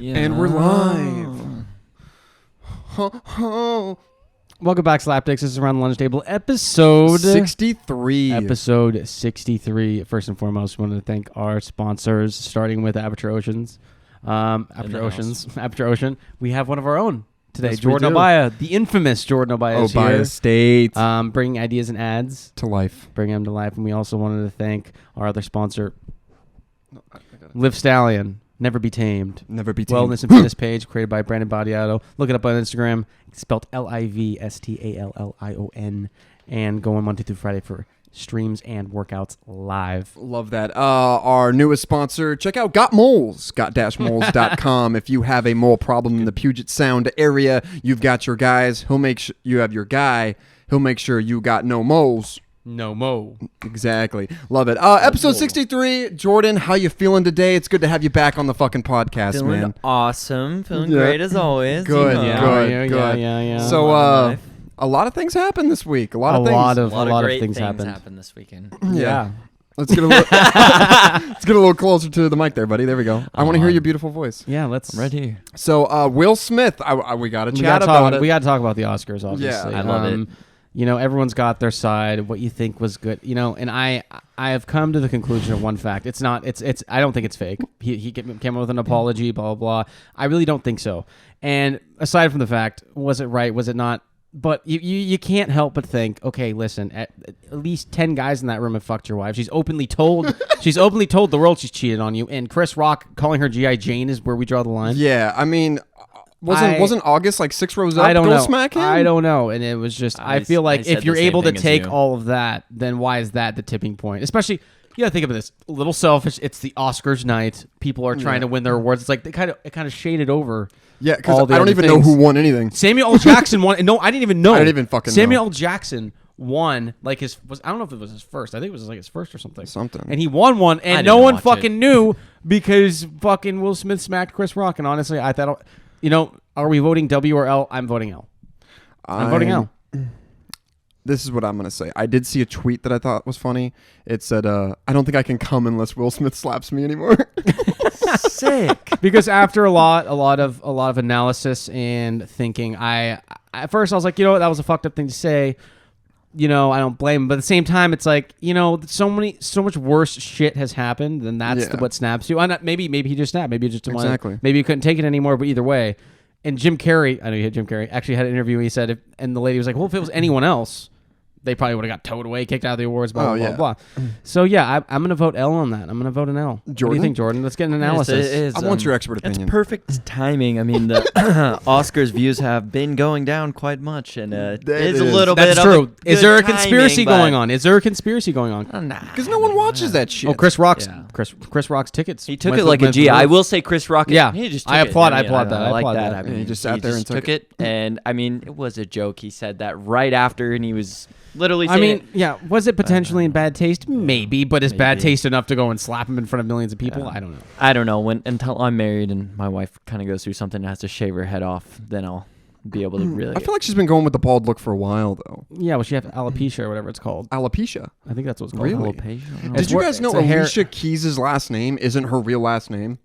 Yeah. And we're live. Ho, ho. Welcome back, Slapdicks. This is Around the Lunch Table, episode 63. Episode 63. First and foremost, we want to thank our sponsors, starting with Aperture Oceans. Aperture Ocean. We have one of our own today, Yes, Jordan Obaya, the infamous Jordan Obaya is here. Obaya State. Bringing ideas and ads to life. Bring them to life. And we also wanted to thank our other sponsor, Live Stallion. Never Be Tamed. Never Be Tamed. Wellness and fitness page created by Brandon Badiato. Look it up on Instagram. It's spelled LIVSTALLION. And go on Monday through Friday for streams and workouts live. Love that. Our newest sponsor, check out Got Moles. Got-moles.com. If you have a mole problem in the Puget Sound area, you've got your guys. He'll make sure you have your guy. He'll make sure you got no moles. No mo. Exactly. Love it. Episode 63. Jordan, how you feeling today? It's good to have you back on the fucking podcast, Feeling man. awesome. Feeling great as always. Good, You know. good. Yeah. So, a lot of things happened this week. A lot of great things happened. happened this weekend. Yeah. Let's get a little let's get a little closer to the mic there, buddy. There we go. I want to hear your beautiful voice. Yeah, let's. I'm right here. So, Will Smith, we got to We chat got about it. We got to talk about the Oscars, obviously. Yeah, I love it. You know, everyone's got their side, what you think was good. You know, and I have come to the conclusion of one fact. It's not, I don't think it's fake. He came up with an apology, blah, blah, blah. I really don't think so. And aside from the fact, was it right? Was it not? But you can't help but think, okay, listen, at least 10 guys in that room have fucked your wife. She's openly told the world she's cheated on you. And Chris Rock calling her G.I. Jane is where we draw the line. Yeah, I mean, wasn't August like 6 rows up? I don't know. Smack him? I don't know. And it was just, I feel like if you're able to take you. all of that, then why is that the tipping point? Especially, you gotta think of this. A little selfish. It's the Oscars night. People are trying to win their awards. It's like it kind of shaded over. Yeah, because I don't even know who won anything. Samuel L. Jackson won. No, I didn't even know. I didn't even fucking know. Samuel L. Jackson won I don't know if it was his first. I think it was like his first or something. And he won one, and no one fucking knew because fucking Will Smith smacked Chris Rock. And honestly, I thought, are we voting W or L? I'm voting L. I'm voting L. This is what I'm going to say. I did see a tweet that I thought was funny. It said, I don't think I can come unless Will Smith slaps me anymore. Sick. Because after a lot of analysis and thinking, at first I was like, that was a fucked up thing to say. I don't blame him. But at the same time, it's like, so much worse shit has happened, and that's what snaps you. Maybe he just snapped. Maybe he just didn't maybe he couldn't take it anymore. But either way, and Jim Carrey, I know you hit Jim Carrey, actually had an interview where he said, and the lady was like, well, if it was anyone else, they probably would have got towed away, kicked out of the awards, blah, blah, blah. So, yeah, I'm going to vote L on that. I'm going to vote an L. Jordan? What do you think, Jordan? Let's get an analysis. I want your expert opinion. It's perfect timing. I mean, the Oscars views have been going down quite much, and it's a little bit. That's true. Is there a timing, conspiracy going on? Is there a conspiracy going on? Nah. Because no one watches that shit. Oh, Chris Rock's tickets. He took it like a G. I will say Chris Rock. Yeah, he just I took applaud. it. I applaud that. I like applaud that. I mean, he just sat there and took it. And I mean, it was a joke. He said that right after, and he was literally saying was it potentially in bad taste? Maybe, but is bad taste enough to go and slap him in front of millions of people? I don't know. I don't know. Until I'm married and my wife kind of goes through something and has to shave her head off, then I'll be able to really. I feel like she's been going with the bald look for a while, though. Yeah, well, she has alopecia or whatever it's called. Alopecia? I think that's what it's called. Really? Alopecia? Did you guys know Alicia Keys' last name isn't her real last name?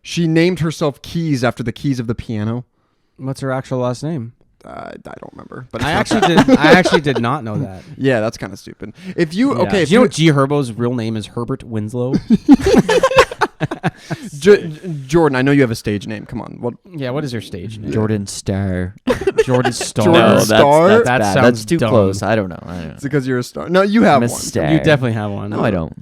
She named herself Keys after the keys of the piano. What's her actual last name? I don't remember, but I actually did not know that. Yeah, that's kind of stupid. If you Do you know G Herbo's real name is Herbert Winslow? Jordan, I know you have a stage name. Come on. What is your stage name? Jordan Star. Jordan Star. Jordan Star? That's That bad. sounds That's too dumb. close. I don't know. It's because you're a star. No, you have I'm a one. star. You definitely have one. No, I don't.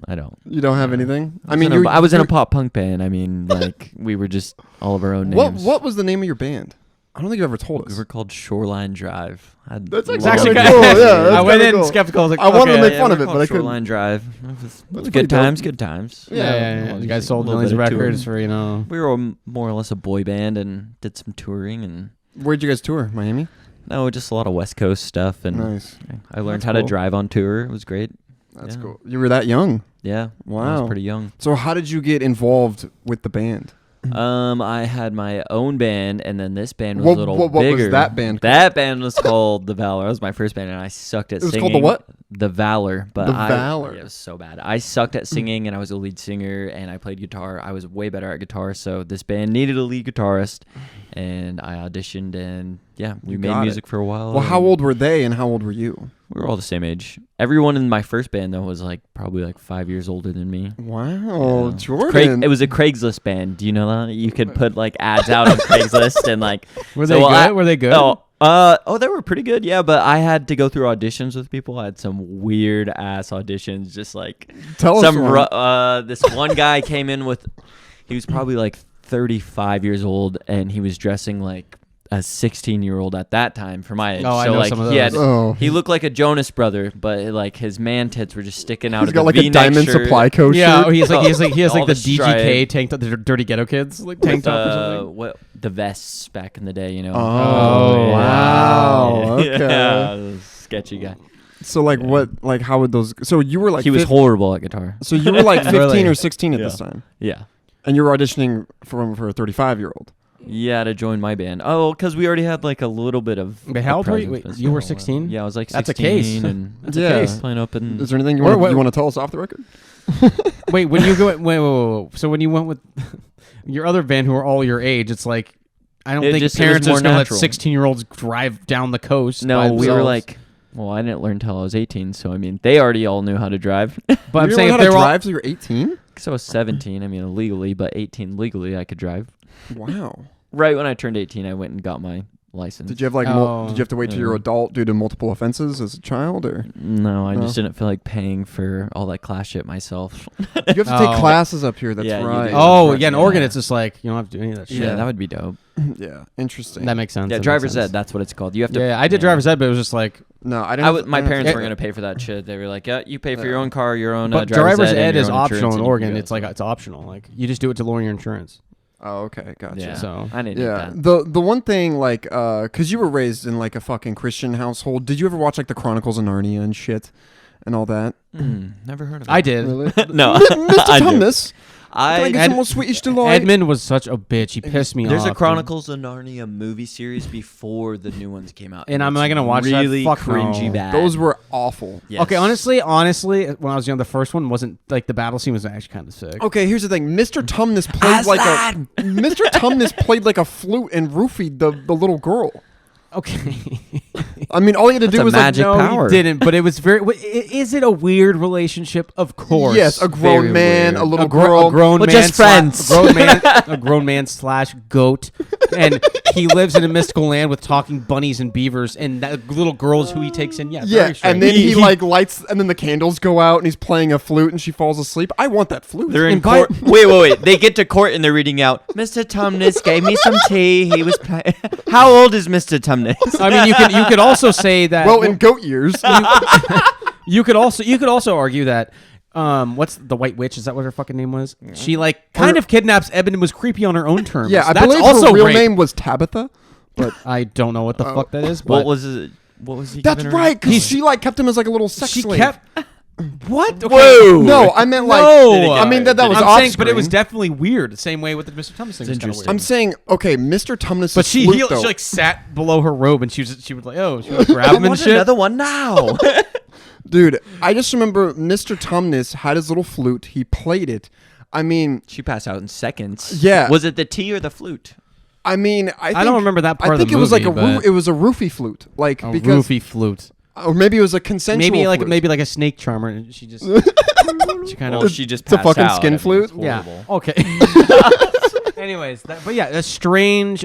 You don't have anything? I was in a pop punk band. I mean, like we were just all of our own names. What was the name of your band? I don't think you ever told us. We were called Shoreline Drive. That's actually kind of cool. Yeah, I went in skeptical. I was like, I wanted to make fun of it, but I couldn't. Shoreline Drive. It was good pretty dope. times. Good times. Yeah. You guys sold millions of records for, We were more or less a boy band and did some touring and. Where'd you guys tour? Miami? No, just a lot of West Coast stuff and. Nice. I learned how to drive on tour. It was great. That's cool. You were that young? Yeah. Wow. I was pretty young. So how did you get involved with the band? I had my own band, and then this band was a little bigger. What was that band called? That band was called The Valor. That was my first band, and I sucked at singing. It was called the what? The Valor, but The Valor. It was so bad. I sucked at singing, and I was a lead singer, and I played guitar. I was way better at guitar, so this band needed a lead guitarist, and I auditioned, and yeah, we made music for a while. Well, how old were they, and how old were you? We were all the same age. Everyone in my first band though was like probably like 5 years older than me. Wow, Yeah. Jordan. It was a Craigslist band. Do you know that? You could put like ads out on Craigslist and like. Were they good? Were they good? They were pretty good. Yeah, but I had to go through auditions with people. I had some weird ass auditions. Just like Tell us one. This one guy came in with. He was probably like 35 years old, and he was dressing like a 16-year-old at that time for my age. Oh, I so know like some of those. he looked like a Jonas brother, but like his man tits were just sticking out He's of got the like a V-neck Diamond shirt. Supply Co. Yeah, shirt. he has like All the the stripe. DGK tank top, the Dirty Ghetto Kids like tank top or something. What the vests back in the day, you know? Oh, wow. Yeah. Okay. Yeah, sketchy guy. So like what? Like how would those? So you were like He was horrible at guitar. So you were like 15 Really? or 16 at Yeah. this time, Yeah. and you were auditioning for a 35-year-old. Yeah, to join my band. Oh, because we already had like a little bit of. Wait, how old were you? presence, Wait, but you were still, 16? Yeah, I was like 16. That's a case. And That's Yeah. a case. playing up in. Is there anything you Wait, want to tell us off the record? Wait, when you go, wait. So when you went with your other band who are all your age, it's like I don't It think just- it parents was are more just gonna let natural. 16-year-olds drive down the coast. by No, we were themselves. like. Well, I didn't learn until I was 18, so I mean, they already all knew how to drive. But You I'm didn't saying know if how they to were all, drive till you're 18. Because I was 17, I mean, illegally, but 18 legally, I could drive. Wow. Right when I turned 18, I went and got my license. Did you have like did you have to wait till you're adult due to multiple offenses as a child, or No, I No? just didn't feel like paying for all that class shit myself. you have to take Oh. classes up here? That's Yeah, you right. do. Oh, Right, yeah, in yeah. Oregon, it's just like you don't have to do any of that shit. Yeah, that would be dope. Yeah, interesting. That makes sense. Yeah, That makes driver's sense. ed, that's what it's called. You have to. Yeah, I did driver's ed, but it was just like. No, I didn't. My parents Yeah. weren't going to pay for that shit. They were like, yeah, you pay for your own car, your own But driver's ed, and ed your is own optional insurance, in and you Oregon. can go. It's like it's optional. Like you just do it to lower your insurance. Oh, okay, gotcha. Yeah, So- I didn't Yeah, need that. the one thing like because you were raised in like a fucking Christian household, did you ever watch like the Chronicles of Narnia and shit and all that? Never heard of it. I did. Really? No, Mr. I do. Tumnus, can I I get some more Swedish delight? Edmund was such a bitch. He pissed me There's off. a dude. Chronicles of Narnia movie series before the new ones came out, And I'm it's not gonna watch that. really Fuck cringy no. bad. Those were awful. Yes. Okay, honestly, when I was young, the first one wasn't like the battle scene was actually kind of sick. Okay, here's the thing. Mr. Tumnus played Mr. Tumnus played like a flute and roofied the little girl. Okay. I mean, all he had to That's do a was magic like, No, power. he didn't. But it was very. Is it a weird relationship? Of course. yes, a grown Very man, weird. a little a girl. grown But man, just friends. a grown man slash goat, and he lives in a mystical land with talking bunnies and beavers and that little girls who he takes in. Yeah, Yeah, very strange. and then he like lights, and then the candles go out, and he's playing a flute, and she falls asleep. I want that flute. They're in Invite- court. Wait. They get to court and they're reading out. Mr. Tumnus gave me some tea. He was. How old is Mr. Tumnus? I mean, you could also say that. well, in goat years. you could also argue that. What's the White Witch? Is that what her fucking name was? She like kind of kidnaps Eben and was creepy on her own terms. yeah, I That's believe also her real rape. name was Tabitha. But I don't know what the fuck that is. But What was it? What was he? that's giving her? right, because she like kept him as like a little sex she slave. kept. What? Okay. Whoa! No, I meant like. No. I mean that was I'm off saying, but it was screen. definitely weird. The same way with the Mr. Thomas thing. Was kinda interesting. weird. I'm saying, okay, Mr. Tumnus. But she flute, though. like sat below her robe and she would like she would grab I him and want shit. another one now. Dude, I just remember Mr. Tumnus had his little flute. He played it. I mean, She passed out in seconds. Yeah. Was it the tea or the flute? I think, don't remember that part I of the think it was like movie, it was a roofie flute, like A because roofie flute. or maybe it was a consensual. flute. Maybe like a snake charmer, and she just she kind Well, of she just it's a passed fucking out. skin I mean, flute? it's yeah. horrible. Okay. Anyways, but yeah, a strange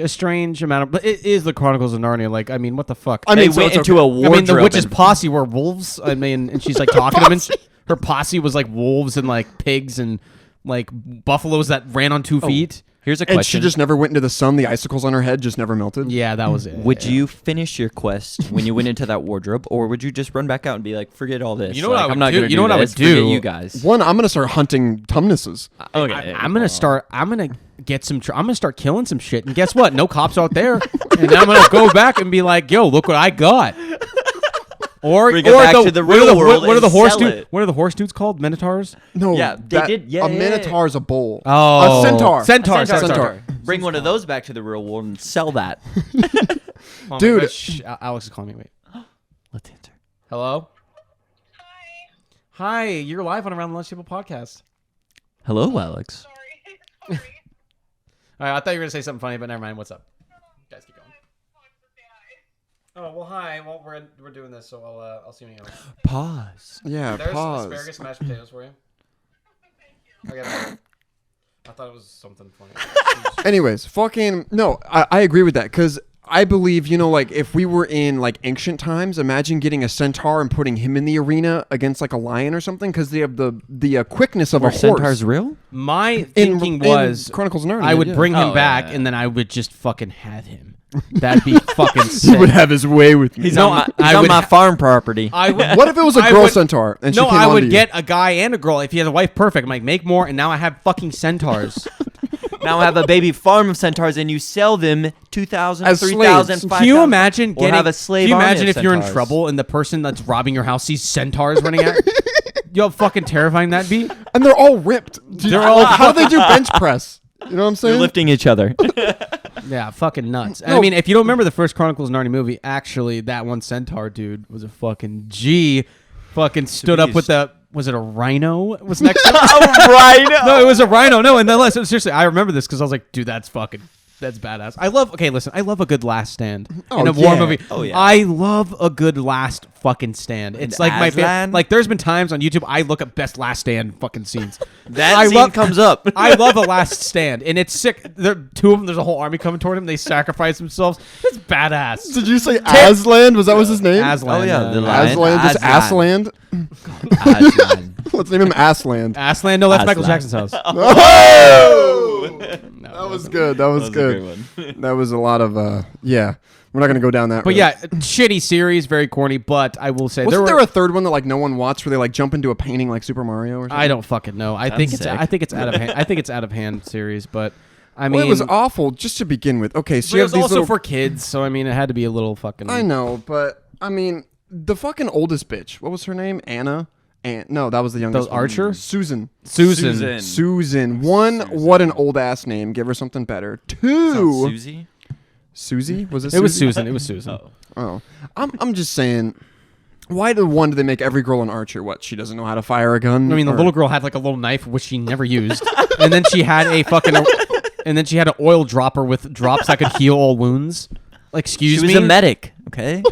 amount of. But it is the Chronicles of Narnia. Like, I mean, what the fuck? I They mean, so went it's into okay. a I wardrobe. mean, the witch's and- posse were wolves. I mean, and she's like talking to them. And her posse was like wolves and like pigs and like buffaloes that ran on 2 feet. Here's a And question. she just never went into the sun. The icicles on her head just never melted. Yeah, that was it. Would you finish your quest when you went into that wardrobe, or would you just run back out and be like, "Forget all this"? You know what Like, I would I'm not do? gonna You know what I would this. Forget do? you guys. One, I'm gonna start hunting Tumnuses. Okay, I'm gonna start. I'm gonna get some. I'm gonna start killing some shit. And guess what? No cops out there. And then I'm gonna go back and be like, "Yo, look what I got." Or Bring it back to the real world What are the and horse sell dudes? it. What are the horse dudes called? Minotaurs. No, Yeah, they did- yeah, a yeah, yeah. minotaur is a bull. Oh, a centaur. Centaur. Bring one of those back to the real world and sell that. Oh my Dude. God, Alex is calling me. Wait. Let's answer. Hello. Hi, you're live on Around the Lunch Table podcast. Hello, Alex. Sorry. All right, I thought you were gonna say something funny, but never mind. What's up? Guys, keep going. Oh well, hi. Well, we're doing this, so I'll see you in a minute. Pause. Yeah, There's pause. asparagus and mashed potatoes for you. Okay. I thought it was something funny. Anyways, fucking no, I agree with that because I believe like if we were in like ancient times, imagine getting a centaur and putting him in the arena against like a lion or something because they have the quickness of Are a horse. centaurs real? My thinking was in Chronicles of Narnia, I would bring him Oh, back, yeah. and then I would just fucking have him. That'd be fucking sick. He would have his way with me. He's No, on I would my farm property. I would. What if it was a I girl would- centaur and she No, came I onto would you? get a guy and a girl. If he has a wife, perfect. I'm like, make more, and now I have fucking centaurs. Now I have a baby farm of centaurs, and you sell them 2,000, As 3,000, slaves. 5,000. Can you imagine Or getting? have a slave Can you army imagine of if you're in centaurs. trouble and the person that's robbing your house sees centaurs running at? You know how fucking terrifying that'd be. And they're all ripped. They're all- like, how do they do bench press? You know what I'm saying? You're lifting each other. Yeah, fucking nuts. And No. I mean, if you don't remember the first Chronicles of Narnia movie, actually, that one centaur dude was a fucking G. Fucking stood up with the. Was it a rhino? Was next to him? Rhino. No, it was a rhino. No, and then seriously, I remember this because I was like, dude, that's badass. I love a good last stand in a war yeah. movie. Oh, yeah. I love a good last fucking stand. It's like my favorite. Aslan? Like, there's been times on YouTube I look at best last stand fucking scenes. That scene comes up. I love a last stand, and it's sick. There, two of them. There's a whole army coming toward him. They sacrifice themselves. It's badass. Did you say Aslan? Was that was his name? Aslan. Oh, yeah, the lion. Aslan. Just Aslan. Aslan. Aslan. Let's name him Aslan. Aslan. No, that's Michael Aslan. Jackson's house. Oh! No, That was good. That was That was a good. great one. That was a lot of yeah. We're not gonna go down that. But road. yeah, shitty series, very corny. But I will say Wasn't were, there a third one that like no one watched where they like jump into a painting like Super Mario or something? I don't fucking know. I think it's. sick. I think it's out of hand. I think it's out of hand series. But I mean, Well, it was awful just to begin with. Okay, so but you it have was these also little. for kids. So I mean, it had to be a little fucking. I know, but I mean, the fucking oldest bitch. What was her name? Anna. No, that was the youngest. Those one. Archer? Susan. Susan. Susan. One. What an old ass name. Give her something better. Two. Susie? Susie. Was it? It was Susie? Susan. It was Susan. Oh, I'm just saying. Why do they make every girl an archer? What, she doesn't know how to fire a gun? I mean, the Or- little girl had like a little knife which she never used, and then she had a fucking, and then she had an oil dropper with drops that could heal all wounds. Like, excuse She was me, a medic, okay?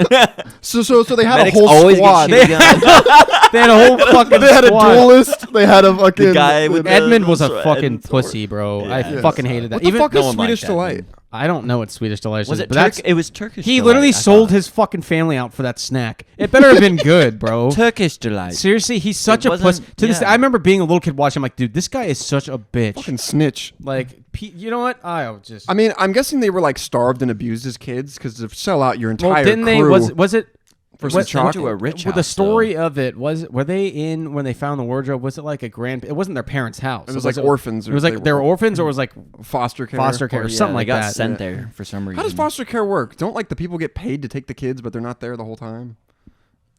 So they had Medics a whole always squad. get shitty guns. they had a whole fucking. They had a squad. duelist. They had a fucking The guy with Edmund was a Edmund's fucking sword. pussy, bro. I Yeah. fucking hated that. What the Even fuck no is one liked Swedish Edmund. delight? I don't know what Swedish delight Was is, it but that's It was Turkish he delight, literally I sold thought. his fucking family out for that snack. It better have been good, bro. Turkish delight. Seriously, he's such It a puss. wasn't- To this, yeah. I remember being a little kid watching. I'm like, dude, this guy is such a bitch. Fucking snitch. Like, you know what? I just. I mean, I'm guessing they were like starved and abused as kids because to sell out your entire well, didn't they? crew Was it? for some what- chocolate. to a rich Well, the house, story of it was. Were they in when they found the wardrobe? Was it like a grand? It wasn't their parents' house. It was like orphans. It was like they were orphans, or was like foster care. foster care, Or, or yeah, something they like got that. sent there for some reason. How does foster care work? Don't like the people get paid to take the kids, but they're not there the whole time?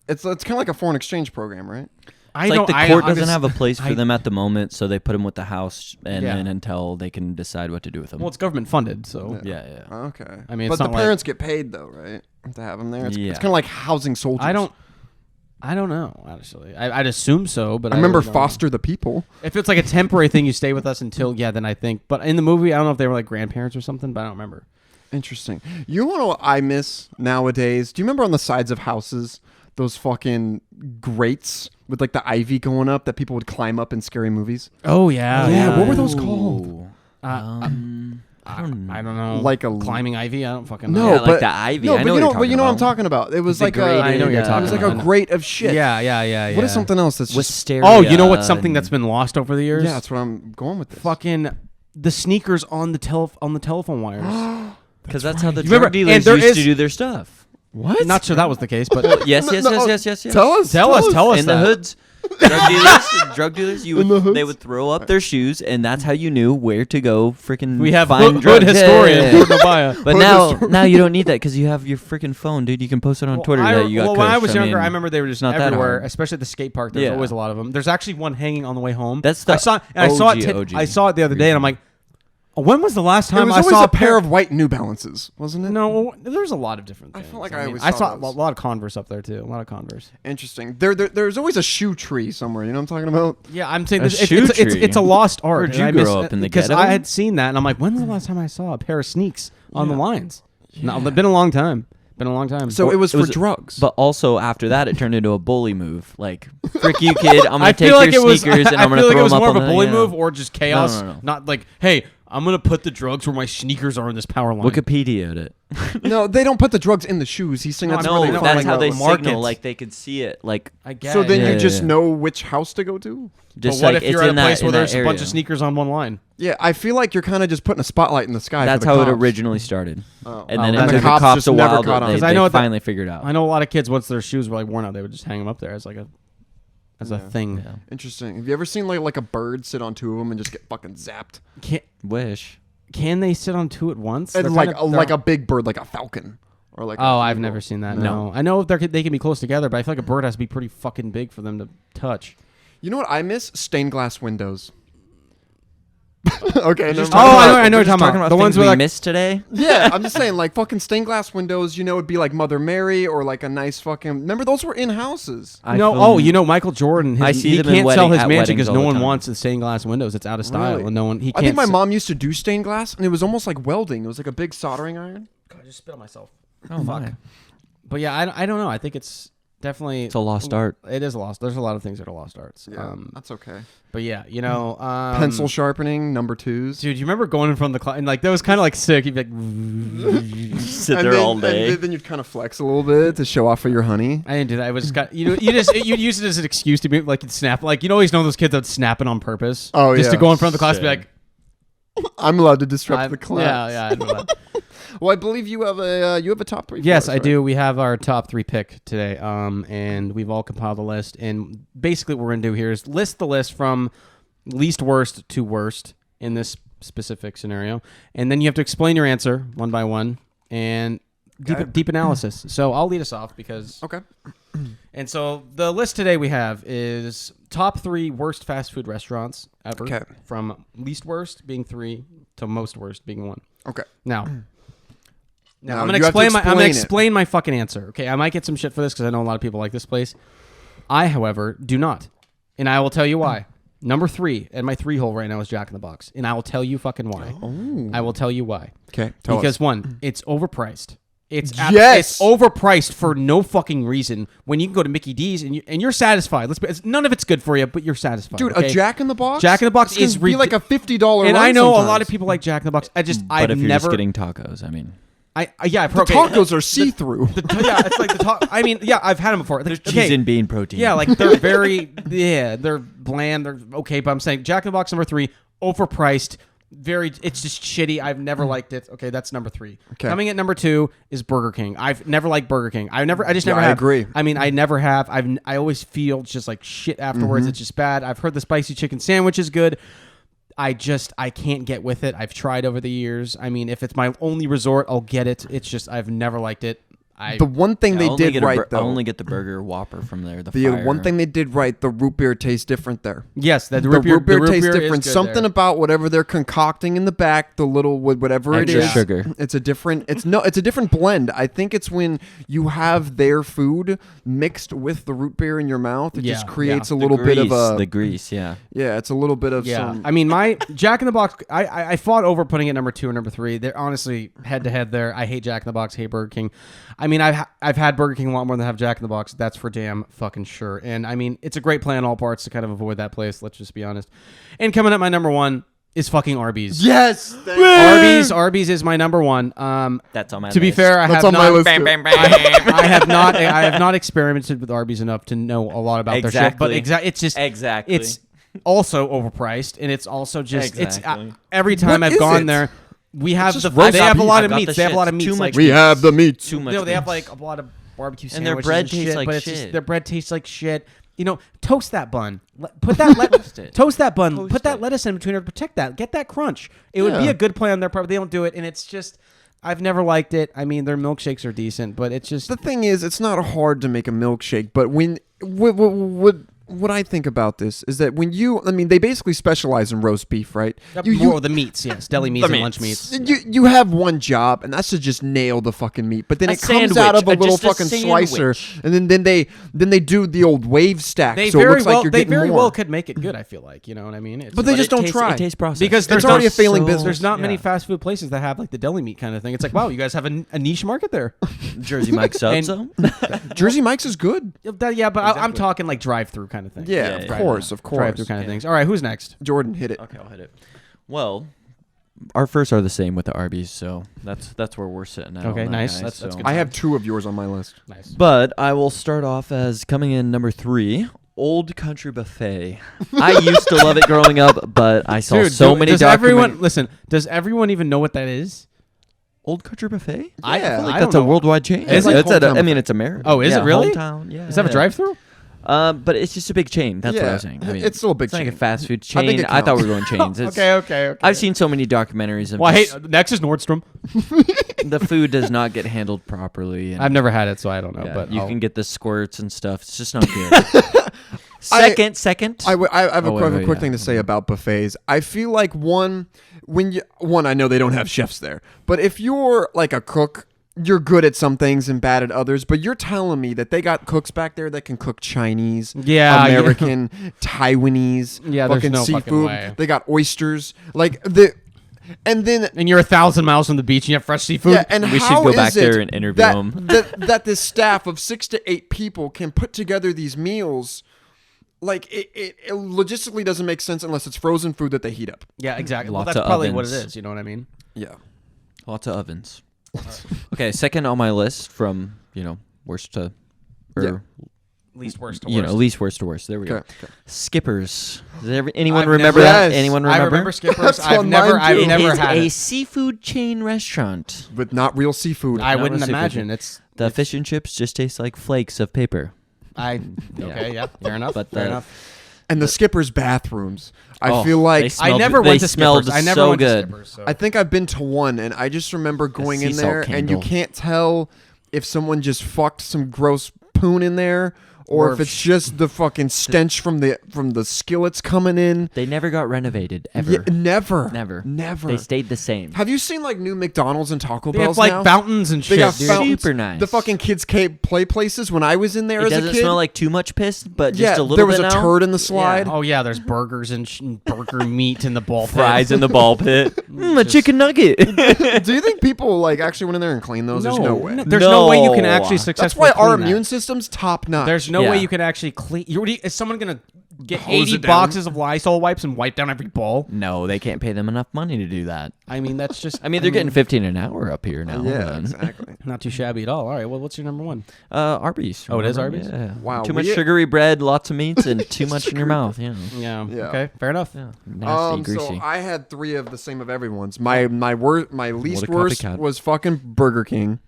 It's kind of like a foreign exchange program, right? I It's don't. like the court I'm doesn't just- have a place for I- them at the moment, so they put them with the house, and Yeah. then until they can decide what to do with them. Well, it's government funded, so yeah. Okay. I mean, but it's the not like- parents get paid though, right? To have them there. It's Yeah. kind of like housing soldiers. I don't know. Honestly, I'd assume so, but I remember really don't know. foster the people. If it's like a temporary thing, you stay with us until then I think. But in the movie, I don't know if they were like grandparents or something, but I don't remember. Interesting. You want to know what I miss nowadays? Do you remember on the sides of houses those fucking grates with like the ivy going up that people would climb up in scary movies? Oh yeah, Yeah, what were those called? Ooh. I don't know. Like a climbing ivy. I don't fucking know. No, Yeah, like but the ivy. No, I but know you what know, you're but you know what I'm talking talking about. It was The like grate a. I know what you're Yeah. talking It was like about. a grate of shit. Yeah. What is something else that's just? Wisteria. Oh, you know what's something that's been lost over the years? Yeah, that's what I'm going with. This. fucking the sneakers on the telephone wires. Because that's how the You remember- drug dealers and there used is- to do their stuff. What? Not sure that was the case, but Yes. Tell us. Tell us In the that. hoods, drug dealers, In the hoods? they would throw up their shoes, and that's how you knew where to go. Freaking we have find hood drugs. historian Yeah. Jordan Obaya. But now you don't need that because you have your freaking phone, dude. You can post it on Twitter that you got. when I kush. was younger, mean, I remember they were just not that everywhere, hard. especially at the skate park. There's Yeah. always a lot of them. There's actually one hanging on the way home. That's the I saw it. OG. I saw it the other day, and I'm like, When was the last It time was I always saw a pair of white New Balances, wasn't it? No, there's a lot of different I things. feel like I mean, always I saw saw those. a lot of Converse up there too. A lot of Converse. Interesting. There's always a shoe tree somewhere. You know what I'm talking about? Yeah, I'm saying A this, shoe tree? it's a lost art. Where'd and you I grow up, in the because ghetto? I had seen that and I'm like, when's the last time I saw a pair of sneaks on the lines? No, it's been a long time. Been a long time. So it was for drugs. But also after that, it turned into a bully move. Like, frick you, kid. I'm I gonna take feel like your it was. sneakers and I I'm gonna feel like throw it was them up more of on a the, bully you know. move or just chaos. No. Not like, hey, I'm gonna put the drugs where my sneakers are in this power line. Wikipedia'd it. No, they don't put the drugs in the shoes. He's saying No, that's I where know, they No, no, find that's how they the markets. signal. Like they could see it. Like I guess. So then Yeah, you just yeah. know which house to go to? just but what like if you're it's at a in that place where in that there's a bunch area. of sneakers on one line? Yeah, I feel like you're kind of just putting a spotlight in the sky. That's for the how it cops. originally started. Oh. And Oh, then and it the took the cops cops just a never while. caught on. They, 'Cause I they know what that- finally figured out. I know a lot of kids once their shoes were like worn out, they would just hang them up there as like a thing. Yeah. Interesting. Have you ever seen like a bird sit on two of them and just get fucking zapped? Wish. Can they sit on two at once? And They're like kind of- like a big bird, like a falcon, or like. Oh, a I've eagle. never seen that. No. No, I know they can be close together, but I feel like a bird has to be pretty fucking big for them to touch. You know what I miss? Stained glass windows. Okay. never mind. I know We're what you're just talking about. The things ones we with like, missed today. Yeah, I'm just saying, like fucking stained glass windows. You know, it'd be like Mother Mary or like a nice fucking. Remember, those were in houses. Michael Jordan. I see he them in can't sell his at mansion weddings because all no the one time. wants the stained glass windows. It's out of style, Really? and no one. He I can't. think my mom used to do stained glass, and it was almost like welding. It was like a big soldering iron. I just spit on myself. Oh my. But yeah, I don't know. I think it's definitely It's a lost art. It is lost. There's a lot of things that are lost arts. Yeah, that's okay. But yeah, you know, Pencil sharpening, number twos. Dude, you remember going in front of the class and like that was kind of like sick. You'd be like, Sit And there then- all day. and then you'd kind of flex a little bit to show off for your honey. I didn't do that. It was just got you'd use it as an excuse to be like you'd snap. Like you always know those kids that snap it on purpose. Oh, just to yeah. go in front of the class and be Same. like, I'm allowed to disrupt the class. Yeah, I know that. Well, I believe you have a top three. for Yes, us, I right? do. We have our top 3 pick today, and we've all compiled a list. And basically, what we're gonna do here is list the list from least worst to worst in this specific scenario, and then you have to explain your answer one by one and deep analysis. So I'll lead us off because Okay. And so the list today we have is top 3 worst fast food restaurants ever, Okay. from least worst being 3 to most worst being 1. Okay. Now Now, I'm gonna you have to explain my explain it. explain my fucking answer. Okay, I might get some shit for this because I know a lot of people like this place. I, however, do not, and I will tell you why. Number 3 at my 3 hole right now is Jack in the Box, and I will tell you fucking why. Oh. I will tell you why. Okay. Because 1, it's overpriced. It's Yes! it's overpriced for no fucking reason. When you can go to Mickey D's and you're satisfied. None of it's good for you, but you're satisfied. Dude, okay? a Jack in the Box. Jack in the Box It's gonna is be like a $50. And run I know sometimes. a lot of people like Jack in the Box. But I've if you're never just getting tacos, I mean, the The tacos are see through. yeah, it's like the talk. I mean, yeah, I've had them before. there's cheese and bean protein. Yeah, like they're very, they're bland. They're okay, but I'm saying Jack in the Box number 3, overpriced. It's just shitty. I've never liked it. Okay, that's number 3. Okay. Coming at number 2 is Burger King. I've never liked Burger King. I just never I have. agree. I mean, I never have. I always feel just like shit afterwards. It's just bad. I've heard the spicy chicken sandwich is good. I can't get with it. I've tried over the years. I mean, if it's my only resort, I'll get it. It's just I've never liked it. The one thing I they only did get right I though. only get the burger Whopper from there. The The fire. one thing they did right, the root beer tastes different there. Yes, that The root root beer the tastes beer is different. good Something there. about whatever they're concocting in the back, the little whatever Extra it is. sugar. It's a different. It's a different blend. I think it's when you have their food mixed with the root beer in your mouth. It just Yeah, creates yeah. a little bit of a. the grease. Yeah. Yeah, it's a little bit of Yeah, some. I mean, my Jack in the Box. I fought over putting it number 2 or number 3. They're honestly head to head there. I hate Jack in the Box. Hate Burger King. I mean, I've had Burger King a lot more than I have Jack in the Box. That's for damn fucking sure. And I mean, it's a great play on all parts to kind of avoid that place. Let's just be honest. And coming at my number 1 is fucking Arby's. Yes. thank you. Arby's is my number 1. That's on my To be list. fair, I That's have on my not. list. too. I have not experimented with Arby's enough to know a lot about their shit. But Exactly. it's just Exactly. It's also overpriced, and it's also just Exactly. every time What I've is gone it? there, we have It's the just roast they have a beef. lot I've of got meats. the They have a lot of shits. meats. Too Like, much We have the meat. Too much. no, they have meats. like a lot of barbecue And their sandwiches bread and tastes shit, like but it's just shit. their bread tastes like shit. You know, toast that bun. Put that toast that bun. Toast Put that it. lettuce in between it. Protect that. Get that crunch. It would be Yeah. a good play on their part. But they don't do it, and it's just I've never liked it. I mean, their milkshakes are decent, but it's just The thing is, it's not hard to make a milkshake, but when would what I think about this is that they basically specialize in roast beef, right? More of the meats, yes, deli meats and lunch meats. You have one job, and that's to just nail the fucking meat. But then it comes sandwich, out of a little just a fucking slicer, sandwich. and then they do the old wave stack, They so it looks like you're they getting very more. well could make it good. I feel like, you know what I mean. But they just don't try. It tastes processed. Because It's there's already a not failing business. There's not many fast food places that have like the deli meat kind of thing. It's like, wow, you guys have a niche market there. Jersey Mike's subs, though. Jersey Mike's is good. Yeah, but I'm talking like drive-through kind of thing. Yeah, of course. Drive-through kind of things. All right, who's next? Jordan, hit it. Okay, I'll hit it. Well, our first are the same with the Arby's, so that's where we're sitting at. Okay, on that, nice. guys, That's so. good. I have 2 of yours on my list. Nice. But I will start off as coming in number 3, Old Country Buffet. I used to love it growing up, but I saw so many does documentaries. Does everyone even know what that is? Old Country Buffet? I Yeah. feel like Like that's a worldwide chain. Is it? It's Hometown I mean, it's American. Oh, is it really? Hometown, yeah. Does it have a drive-through? But it's just a big chain. That's what I Yeah, was saying. I mean, it's still a big it's like chain. a fast food I think chain. it I thought we counts. were going chains. It's- Okay. I've seen so many documentaries of Well, hey, just next is Nordstrom. the food does not get handled properly. And I've never had it, so I don't know. yeah, But you I'll- can get the squirts and stuff. It's just not good. Second. I have a Oh, wait, quick yeah. thing to say about buffets. I feel like I know they don't have chefs there, but if you're like a cook, you're good at some things and bad at others. But you're telling me that they got cooks back there that can cook Chinese, American, Taiwanese, Yeah, there's fucking no seafood. fucking way. They got oysters, and then. and you're 1,000 miles from the beach and you have fresh seafood. Yeah, and We should how go is back it there and interview that, 'em. that this staff of 6 to 8 people can put together these meals? Like it logistically doesn't make sense unless it's frozen food that they heat up. Yeah, exactly. Well, Lots that's of probably what it ovens. is. You know what I mean? Yeah. Lots of ovens. Okay, second on my list from worst to, Least worst to least worst to worst. There we go. Okay. Skippers. Does anyone I've remember never- that? Yes. Anyone I remember? remember Skippers. That's I've on never mine, too. It is had a it. seafood chain restaurant. With not real seafood. I Not wouldn't with seafood. imagine. It's The fish and chips just taste like flakes of paper. okay. Yeah, fair enough. But fair the- enough. And the Skipper's bathrooms. I Oh, feel like they smelled- I never they went to smelled Skippers. I never so went good. to Skippers. So. I think I've been to one, and I just remember going sea in salt there, and you candle. can't tell if someone just fucked some gross poon in there, or if it's just the fucking stench from the skillets coming in. They never got renovated ever. Yeah, never. They stayed the same. Have you seen like new McDonald's and Taco they Bells have like now? fountains and They shit, got dude. fountains. Super nice. The fucking kids' play places. When I was in there It as a doesn't kid, smell like too much piss, but just yeah, a little there was bit a now. turd in the slide. Oh yeah, there's burgers and burger meat in the ball pit. Fries in the ball pit. A chicken nugget. Do you think people like actually went in there and cleaned those? There's no way. There's no way you can No. actually That's successfully why our clean that. immune system's top notch. There's no Yeah. way you can actually clean. Is someone gonna get Hose 80 it down? boxes of Lysol wipes and wipe down every ball? No, they can't pay them enough money to do that. I mean, that's just. I mean, they're getting 15 an hour up here now. yeah, but- exactly. not too shabby at all. All right, well, what's your number one? Arby's. Arby's. Oh, it is remember? Arby's? Yeah. Wow, Too much we- sugary bread, lots of meats, and too much in your mouth. Yeah. Yeah. Yeah. Okay. Fair enough. Yeah. Nasty, greasy. So I had 3 of the same of everyone's. My least a worst copycat. was fucking Burger King.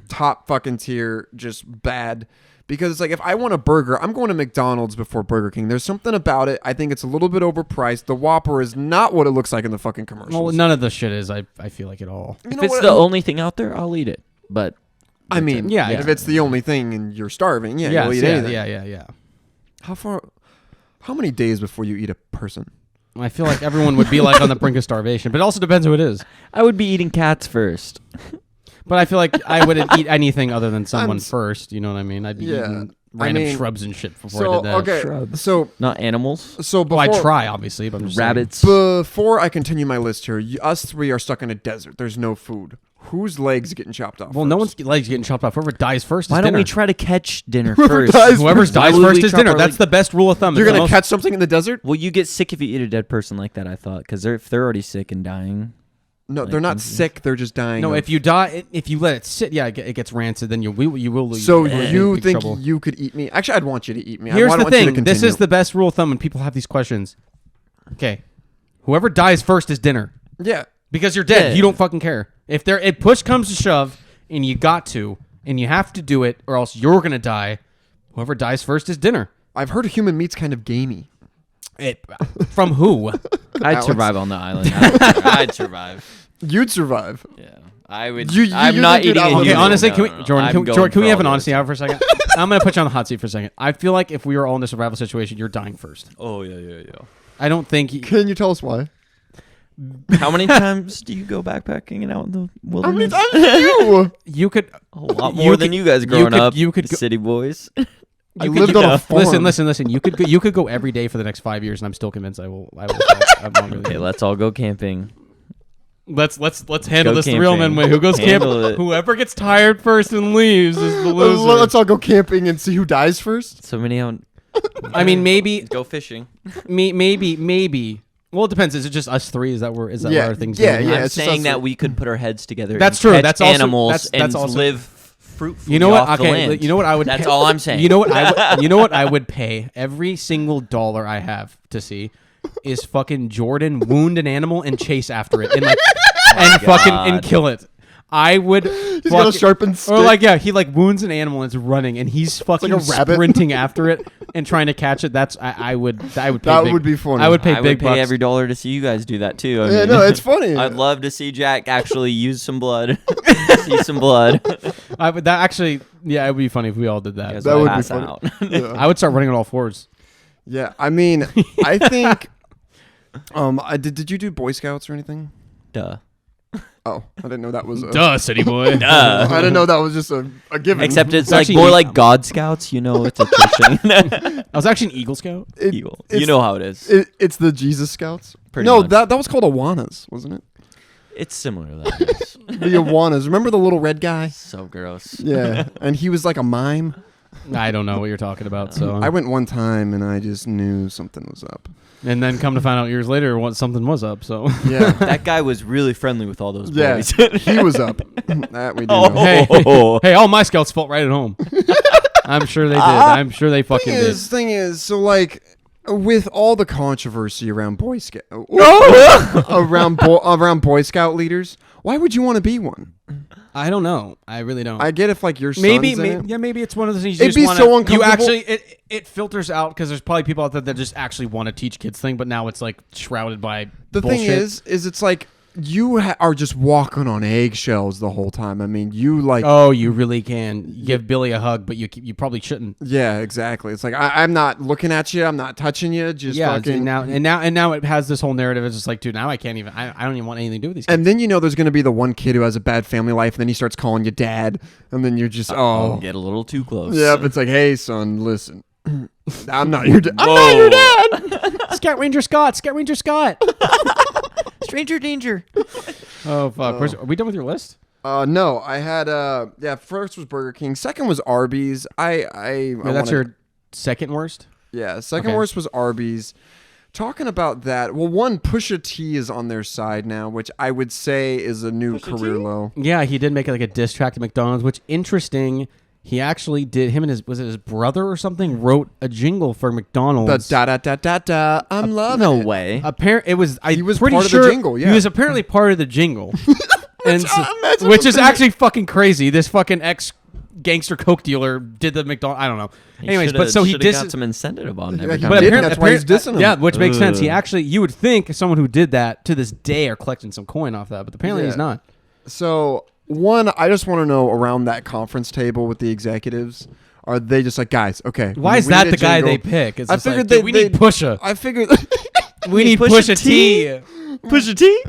Top fucking tier, just bad. Because it's like if I want a burger, I'm going to McDonald's before Burger King. There's something about it. I think it's a little bit overpriced. The Whopper is not what it looks like in the fucking commercials. Well, none of the shit is. I feel like at all. You If know it's what? the only thing out there, I'll eat it. But I mean, Yeah, if yeah. it's the only thing and you're starving, yeah, you'll eat yeah, anything. yeah. How many days before you eat a person? I feel like everyone would be like on the brink of starvation, but it also depends who it is. I would be eating cats first. But I feel like I wouldn't eat anything other than someone s- first. You know what I mean? I'd be Yeah. eating I random mean, shrubs and shit before I So did that. okay, Shrubs. so Not animals. before Well, I try obviously, but I'm just saying. Rabbits. before I continue my list here, us 3 are stuck in a desert. There's no food. Whose legs getting chopped off? Well, no first? one's legs getting chopped off. Whoever dies first Why is don't dinner. we try to catch dinner first? Whoever's Why dies would first we is chop dinner. our That's leg- the best rule of thumb. You're It's the gonna most- catch something in the desert? Well, you get sick if you eat a dead person like that. I thought because if they're already sick and dying. No, they're not sick. They're just dying. No, of- if you die, if you let it sit, yeah, it gets rancid. Then you will lose. So you'll be you in big think trouble. you could eat me? Actually, I'd want you to eat me. Here's I the want you to thing. This continue. is the best rule of thumb when people have these questions. Okay, whoever dies first is dinner yeah. because you're dead. Yeah. You don't fucking care. If push comes to shove and you got to and you have to do it or else you're gonna die. Whoever dies first is dinner. I've heard human meat's kind of gamey. From who? I'd Alex. survive on the island. I'd survive. You'd survive. Yeah, I would. You I'm think not you'd eating. a outlive Okay, it? human. honestly, No, can no, we, no. Jordan? I'm Can we going have for an all honesty this. hour for a second? I'm gonna put you on the hot seat for a second. I feel like if we were all in a survival situation, you're dying first. Oh yeah. I don't think. Can you tell us why? How many times do you go backpacking and out in the How wilderness? many times do you? You could A lot more than you guys growing up. You could the city boys. I lived on a farm. Listen. You could go every day for the next 5 years, and I'm still convinced I will. I'm longer than Okay, you. let's all go camping. Let's handle go this the real camping. men way. Who goes Handle camping? it. Whoever gets tired first and leaves is the loser. Let's all go camping and see who dies first. So many out. I mean, maybe, Go fishing. maybe. Well, it depends. Is it just us three? Is that where Yeah, our things? yeah, go? yeah. I'm it's just saying us that three. we could put our heads together. That's and true. catch That's also- animals that's and also- live fruitfully. You know what? off the Okay, land. you know what I would. That's pay? all I'm saying. You know what I would. You know what I would pay every single dollar I have to see is fucking Jordan wound an animal and chase after it and like and fucking and kill it. I would. He's got a sharpened stick. Or like he like wounds an animal and it's running and he's fucking like a rabbit. sprinting after it and trying to catch it. That's I would pay That big, would be funny. I would pay I big would pay bucks. every dollar to see you guys do that too. I Yeah, mean, no, it's funny. I'd love to see Jack actually use some blood. See some blood. I would that actually yeah it would be funny if we all did You that. guys That would be pass funny. out. Yeah. I would start running on all fours. Yeah, I mean, I think. Did you do Boy Scouts or anything? Duh. Oh, I didn't know that was. City boy. I didn't know that was just a given. Except it's It's like actually more neat. like God Scouts. You know, it's a Christian. I was actually an Eagle Scout. Eagle. it's- You know how it is. It's the Jesus Scouts. Pretty No, much. that was called Awanas, wasn't it? It's similar to that. Yes. The Awanas. Remember the little red guy? So gross. Yeah, and he was like a mime. I don't know what you're talking about. So I went one time and I just knew something was up. and then come to find out years later, what something was up. So Yeah, That guy was really friendly with all those yeah, boys. he was up. That we do Oh. know. hey, all my scouts felt right at home. I'm sure they did. I'm sure they fucking did. Thing is, so like, with all the controversy around Boy Scout, around Boy Scout leaders, why would you want to be one? I don't know. I really don't. I get if like your son's maybe, in it. maybe it's one of those things. It'd be so uncomfortable. You actually, it filters out because there's probably people out there that just actually want to teach kids thing, but now it's like shrouded by The bullshit. thing is it's like you are just walking on eggshells the whole time. I mean, you like. Oh, you really can give Billy a hug, but you probably shouldn't. Yeah, exactly. It's like I'm not looking at you. I'm not touching you. Just Yeah, fucking. and now it has this whole narrative. It's just like, dude, now I can't even. I don't even want anything to do with these kids. And then there's going to be the one kid who has a bad family life, and then he starts calling you dad, and then you're just Get a little too close. yeah. But it's like, hey, son, listen, I'm not your dad. I'm not your dad. Scout Ranger Scott. Stranger danger. Oh fuck! Are we done with your list? No, I had first was Burger King, second was Arby's. That's your second worst. Second Okay. worst was Arby's. Talking about that, well, one, Pusha T is on their side now, which I would say is a new career low. Yeah, he did make like a diss track to McDonald's, which interesting. He actually did. Him and his brother or something wrote a jingle for The McDonald's. da da da da da. I'm loving No it. way. He was pretty part of the sure jingle, yeah. He was apparently part of the jingle, and imagine which the is thing- actually fucking crazy. This fucking ex gangster coke dealer did the McDonald's. I don't know. Anyways, but so he got disses. some incentive on Yeah, every he time. But did, apparently, that's why he's dissing him. Yeah, which makes sense. He Ugh. actually, you would think someone who did that to this day are collecting some coin off that, but apparently Yeah. he's not. So, one, I just want to know around that conference table with the executives, are they just like, guys, okay. Why is we that need the a guy jingle. they pick? It's I just like, figured dude, we need Pusha. I figured We need Pusha Pusha T. Pusha T.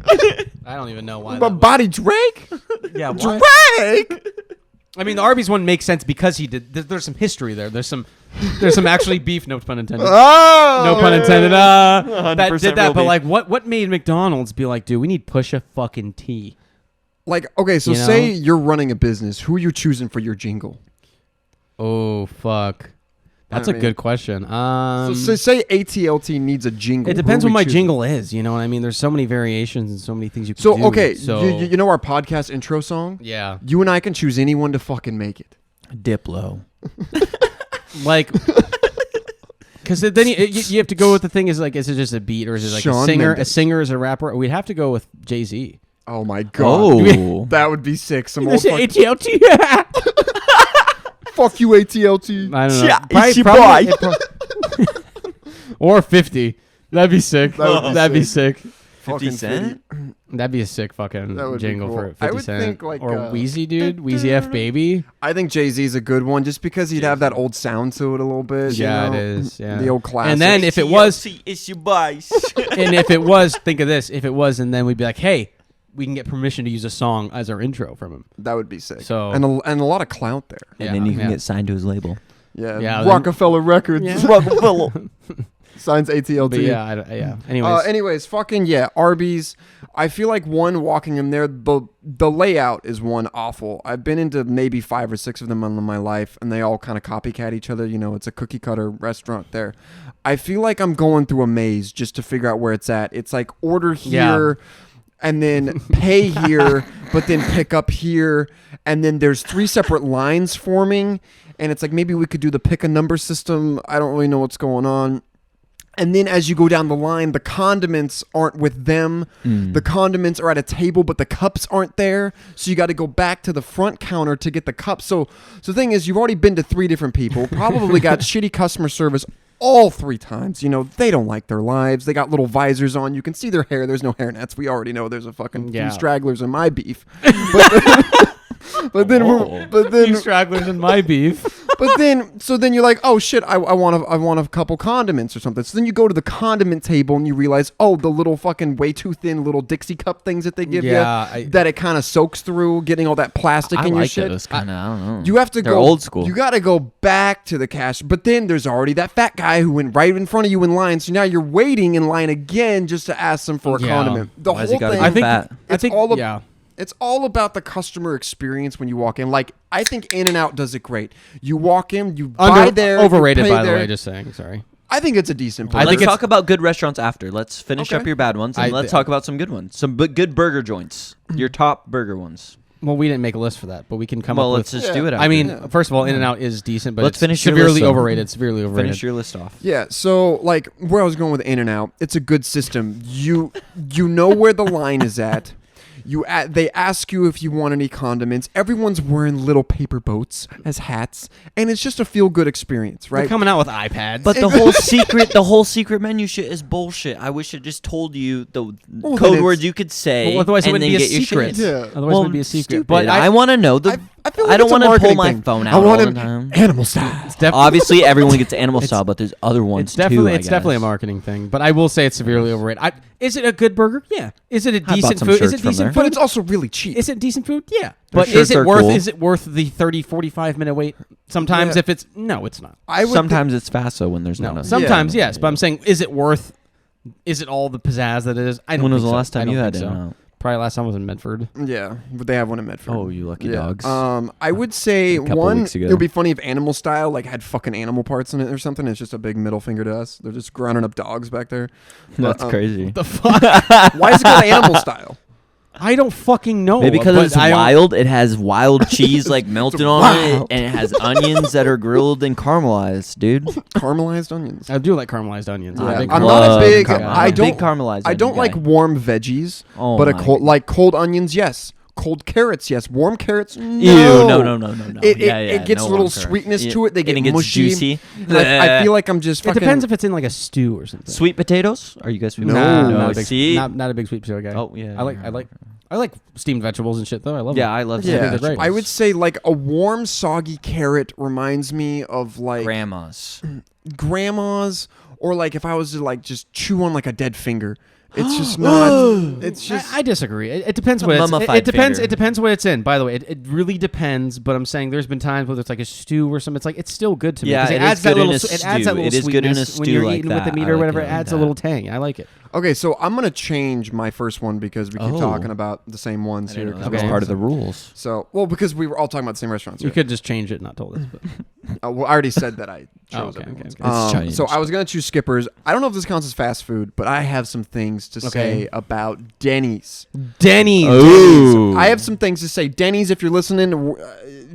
I don't even know why. but Body Drake? Yeah, why? Drake? I mean, the Arby's one makes sense because he did. There's some history there. There's some actually beef. No pun intended. Oh! No pun intended. That 100% did that, real but beef. like, what made McDonald's be like, dude, we need Pusha fucking T? Like, okay, so You know? say you're running a business. Who are you choosing for your jingle? Oh fuck, that's I a mean- good question. So say ATLT needs a jingle. It Who depends are what we my choosing? jingle is. You know what I mean? There's so many variations and so many things you can So, do. okay, So you know our podcast intro song? yeah, You and I can choose anyone to fucking make it. Diplo. like. Because then you have to go with the thing is like, is it just a beat or is it like Shawn a singer? Mendes. A singer is a rapper. We'd have to go with Jay-Z. Oh my god. Oh. That would be sick. Some They old say ATLT. fuck you, ATLT. I don't know. Yeah, Probably- it's your probably- boy. or 50. That'd be sick. That would be That'd be sick. sick. 50 Cent? That'd be a sick fucking That would be jingle cool. for 50 I would Cent. think, like, or Wheezy, dude. Wheezy F Baby. I think Jay-Z's a good one just because he'd have that old sound to it a little bit. Yeah, you know? it is. Yeah. The old classic. And then if it was, it's your boys. and if it was, think of this. If it was, and then we'd be like, hey, we can get permission to use a song as our intro from him. That would be sick. So and a lot of clout there. And then you can get signed to his label. Yeah, Yeah, Rockefeller Records. Yeah. Rockefeller. Signs ATLT. But yeah. Anyways, fucking yeah, Arby's. I feel like walking in there, the layout is awful. I've been into maybe 5 or 6 of them in my life, and they all kind of copycat each other. You know, it's a cookie cutter restaurant there. I feel like I'm going through a maze just to figure out where it's at. It's like order here. And then pay here, but then pick up here. And then there's 3 separate lines forming. And it's like maybe we could do the pick a number system. I don't really know what's going on. And then as you go down the line, the condiments aren't with them. The condiments are at a table, but the cups aren't there. So you got to go back to the front counter to get the cups. So the thing is, you've already been to 3 different people, probably got shitty customer service all 3 times. You know, they don't like their lives. They got little visors on. You can see their hair. There's no hair nets. We already know there's a fucking few stragglers in my beef. But then stragglers in my beef. But then, so then you're like, oh shit, I want a couple condiments or something. So then you go to the condiment table and you realize, oh, the little fucking way too thin little Dixie cup things that they give you, that it kind of soaks through, getting all that plastic in your shit. Those kind of, I don't know. You have to They're go old school. You got to go back to the cash. But then there's already that fat guy who went right in front of you in line. So now you're waiting in line again just to ask them for a condiment. The Why's whole he gotta thing. be fat? It's all about the customer experience when you walk in. Like, I think In-N-Out does it great. You walk in, you buy there. Overrated, you pay by there. the way, just saying. Sorry. I think it's a decent place. Let's talk about good restaurants after. Let's finish up your bad ones, and I- let's talk about some good ones. Some good burger joints. Your top burger ones. Well, we didn't make a list for that, but we can come up with. Let's just do it after. I mean, first of all, In-N-Out is decent, but Let's it's finish your severely list, though. overrated. Severely overrated. Finish your list off. Yeah, so like where I was going with In-N-Out, it's a good system. You know where the line is at. They ask you if you want any condiments. Everyone's wearing little paper boats as hats, and it's just a feel-good experience, right? They're coming out with iPads. But the whole secret menu shit is bullshit. I wish it just told you the then code words you could say. Well, otherwise it and wouldn't then be a get your secret. shit. Yeah. Otherwise it would be a secret. Stupid. But I want to know I feel like I don't want to pull my phone out all the time. Animal style. Obviously, everyone gets animal style, but there's other ones It's definitely too. it's definitely a marketing thing. But I will say it's severely overrated. Is it a good burger? Yeah. Is it a bought decent some food? Is shirts it from decent there. food? But it's also really cheap. Is it decent food? Yeah. Their But shirts are cool. is it worth the 30, 45 minute wait? Sometimes Yeah. if it's no, it's not. Sometimes it's fasto when there's No. not. Sometimes yes, but I'm saying is it worth is it all the pizzazz that it is? I don't When was think the so. last time I don't you had think it? so. Probably last time was in Medford. Yeah, but they have one in Medford. Oh, you lucky Yeah. dogs. I would say A couple one. weeks ago. It would be funny if Animal Style like had fucking animal parts in it or something. It's just a big middle finger to us. They're just grounding up dogs back there. That's But, crazy. The fuck? Why is it called Animal Style? I don't fucking know. Maybe because but it's I don't- wild. It has wild cheese like melted on it, wild. and it has onions that are grilled and caramelized, dude. Caramelized onions. I do like caramelized onions. Yeah, big I'm fan. not a love big. caramel. I I'm a don't. big caramelized I don't onion like guy. warm veggies, Oh but my cold onions, yes. Cold carrots, yes. Warm carrots, no. Ew, no. It gets a little sweetness to it. They get and it gets mushy. juicy. I feel like I'm just. It Fucking, depends if it's in like a stew or something. Sweet potatoes? Are you guys sweet No. potatoes? not a big, See? not a big sweet potato guy. Oh, yeah. I like steamed vegetables and shit though. I love Yeah, them. I love Yeah, sweet they're vegetables. great. I would say like a warm, soggy carrot reminds me of like Grandma's. grandma's, or like if I was to like just chew on like a dead finger. It's just not. It's just. I disagree. It depends A what it's. mummified It depends. finger. It depends what it's in. By the way, it really depends. But I'm saying there's been times whether it's like a stew or something. It's like it's still good to me. Yeah, 'cause it it is adds that good in little. a It adds that stew. little It is good in a sweetness when stew you're like eating with the that. meat I or like whatever. it It like adds a that. little tang. I like it. Okay, so I'm gonna change my first one because we keep Oh. talking about the same ones here. That was Okay. part of the rules. So, well, because we were all talking about the same restaurants. You Here. could just change it and not told us. But Well, I already said that I Oh, chose okay, everyone's. okay. It's changed. So I was gonna choose Skippers. I don't know if this counts as fast food, but I have some things to say about Denny's. Denny's. Ooh. I have some things to say. Denny's, if you're listening,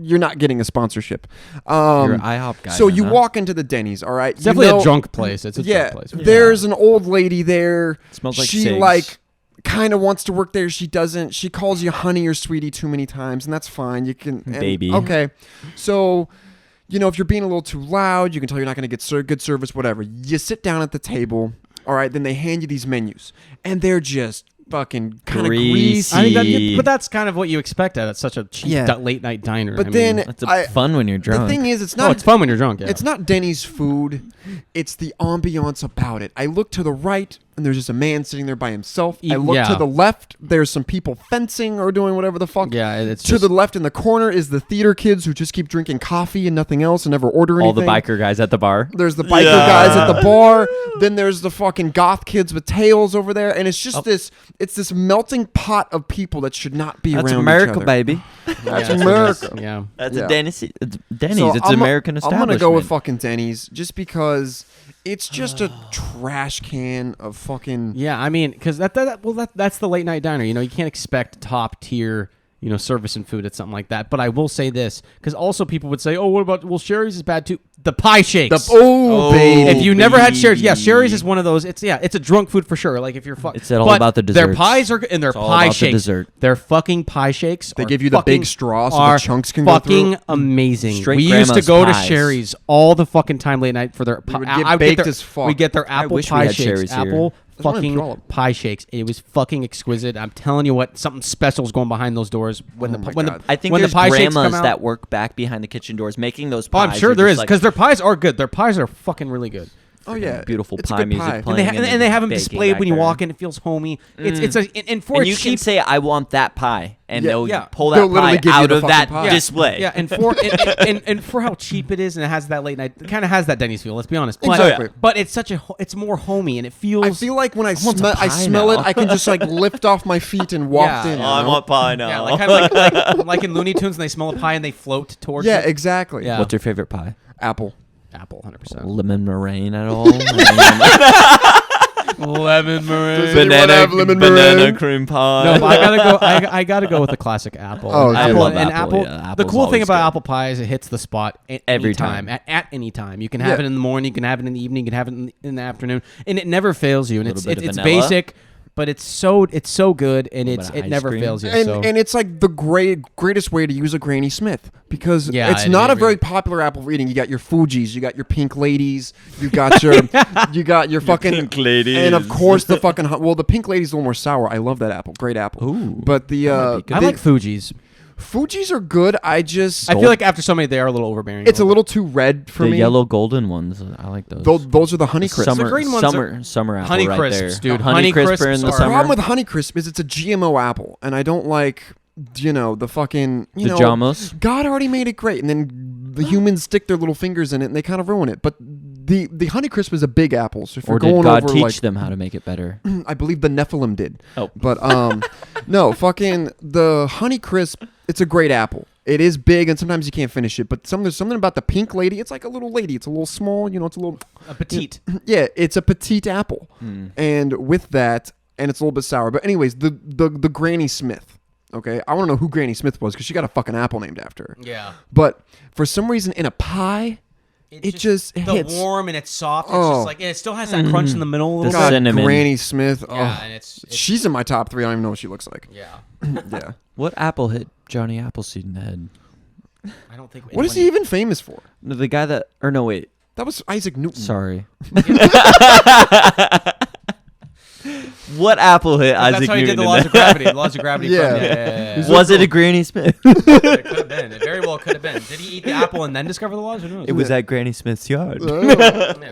you're not getting a sponsorship. You're an IHOP guy. So then, you huh? walk into the Denny's, all right? It's definitely You know- a drunk place. It's a Yeah, drunk place. there's an old lady there. Smells like she cigs. like kind of wants to work there. She doesn't. She calls you honey or sweetie too many times, and that's fine. You can and- Baby. Okay, so you know if you're being a little too loud, you can tell you're not going to get good service. Whatever. You sit down at the table. All right. Then they hand you these menus, and they're just fucking kind of Greasy. greasy. I think that, but that's kind of what you expect at such a cheap Yeah. late night diner. But I then mean, That's fun when you're drunk. the thing is, it's no, not. it's fun when you're drunk. Yeah. It's not Denny's food. It's the ambiance about it. I look to the right, and there's just a man sitting there by himself. I look Yeah. to the left. There's some people fencing or doing whatever the fuck. Yeah, it's To just, the left in the corner is the theater kids who just keep drinking coffee and nothing else and never order anything. All the biker guys at the bar. There's the biker guys at the bar. Then there's the fucking goth kids with tails over there, and it's just this melting pot of people that should not be That's around America, each other. baby. That's yeah, America. Yeah. That's Yeah. a Denny's. It's Denny's. So It's I'm American establishment. I'm gonna go with fucking Denny's just because it's just a trash can of fucking. Yeah, I mean, because that's the late night diner. You know, you can't expect top tier, you know, service and food at something like that. But I will say this, because also people would say, oh, what about, well, Sherry's is bad too. The pie shakes. Baby. If you never had Sherry's, yeah, Sherry's is one of those. It's a drunk food for sure. Like if you're It's all about the Their desserts. pies are and their It's all pie about the shakes. dessert. Their fucking pie shakes. They are give you the big fucking- straw so the are chunks can go through. fucking amazing. Straight We used to grandma's go pies. to Sherry's all the fucking time late night for their We pie. would get I would baked their, as fuck. We get their apple wish we pie had shakes. Sherry's here. Apple That's what I'm fucking throwing. pie shakes. It was fucking exquisite. I'm telling you what, something special is going behind those doors when Oh my when God. I think when there's the pie shakes grandmas come out. that work back behind the kitchen doors making those Oh, pies. I'm sure They're there just is like because their pies are good. Their pies are fucking really good. Oh yeah, beautiful It's a pie good music pie. playing. And they have them baking displayed back when you there. walk in. It feels homey. It's a and for And a you cheap can say, "I want that pie," and Yeah. they'll Yeah. pull They'll that literally pie give you out the of fucking that pie. display. Yeah, and for and for how cheap it is, and it has that late night, it kind of has that Denny's feel. Let's be honest. But, Exactly. But it's it's more homey, and it feels. I feel like when I want some pie smell now. it, I can just like lift off my feet and walk Yeah. in. Oh, you I know? want pie now. yeah, like kind of like in Looney Tunes, and they smell a pie and they float towards Yeah, it. exactly. Yeah. What's your favorite pie? Apple. Apple, 100%. Lemon meringue at all? Lemon meringue. Anyone have lemon meringue? cream pie. No, but I gotta go. I gotta go with the classic apple. Oh, And I apple, love and apple, apple. yeah, The apple's cool thing always about good. apple pie is it hits the spot at Every any time. time. At any time, you can have Yeah. it in the morning, you can have it in the evening, you can have it in the afternoon, and it never fails you. And Little bit of it's vanilla. basic, but it's so good, and Little bit of it ice never cream. fails you. And so. and it's like the greatest way to use a Granny Smith because Yeah, it's it not a really- very popular apple for eating. You got your Fuji's, you got your pink ladies, you got your fucking pink ladies. and of course the fucking the pink lady's a little more sour. I love that apple, great apple. Ooh, but the that might be I the like Fuji's. Fuji's are good. I I feel like after so many, they are a little overbearing. it's a little too red for the me. yellow golden ones. I like those. Those are the Honey Crisp. Summer, The green ones summer apple Honey right Crisps, there. dude. Honey Honey Crisp Crisps are in the are- The summer. problem with Honey Crisp is it's a GMO apple, and I don't like, the fucking, the Jamos. God already made it great, and then the humans stick their little fingers in it, and they kind of ruin it. But the Honey Crisp is a big apple, so if Or you're did going God over teach like, them how to make it better? I believe the Nephilim did. Oh. But no, fucking the Honey Crisp, it's a great apple. It is big, and sometimes you can't finish it. But there's something about the pink lady. It's like a little lady. It's a little small. It's a little. a petite. Yeah, it's a petite apple, and with that, and it's a little bit sour. But anyways, the Granny Smith. Okay, I want to know who Granny Smith was because she got a fucking apple named after her. Yeah. But for some reason, in a pie, it just the hits. warm and it's soft. It's Oh. just like it still has that crunch in the middle. A little The bit. God, cinnamon. Granny Smith. Yeah, Oh, and it's she's in my top 3. I don't even know what she looks like. yeah. Yeah. What apple hit Johnny Appleseed in the head? I don't think. What is he even famous for? No, the guy that, or no, wait, That was Isaac Newton. sorry. What apple hit That's Isaac how he Newton did the in laws the of gravity. The laws of gravity. Yeah. Yeah. Was it a Granny Smith? It could have been. It very well could have been. Did he eat the apple and then discover the laws? Who knows? It was at Granny Smith's yard. Yeah,